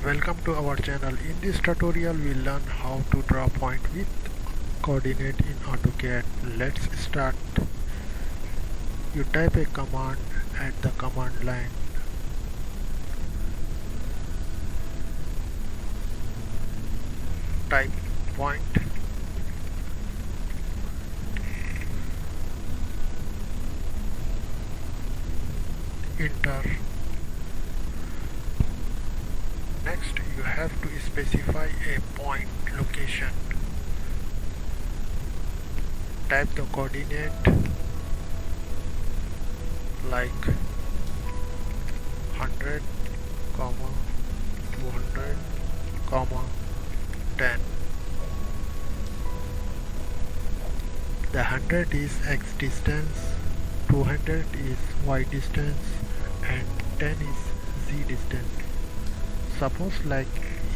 Welcome to our channel. In this tutorial we learn how to draw point with coordinate in AutoCAD. Let's start. You type a command at the command line. Type point. Enter. Next you have to specify a point location. Type the coordinate like 100, 200, 10. The 100 is x distance, 200 is y distance and 10 is z distance. Suppose like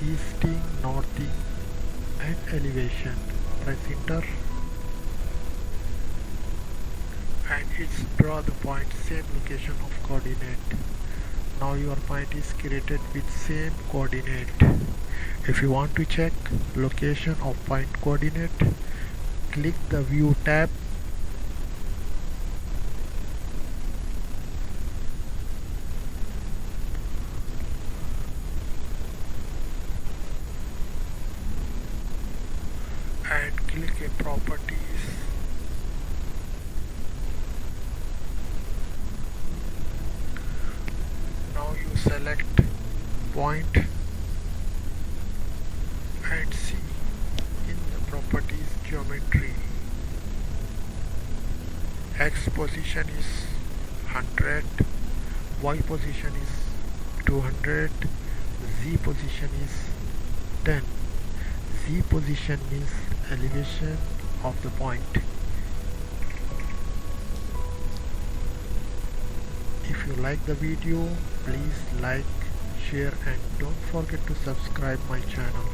easting, northing and elevation. Press enter and it's draw the point same location of coordinate. Now your point is created with same coordinate. If you want to check location of point coordinate, click the view tab and click a properties. Now you select point and see in the properties geometry. X position is 100, Y position is 200, Z position is 10. Z position means elevation of the point. If you like the video, please like, share and don't forget to subscribe my channel.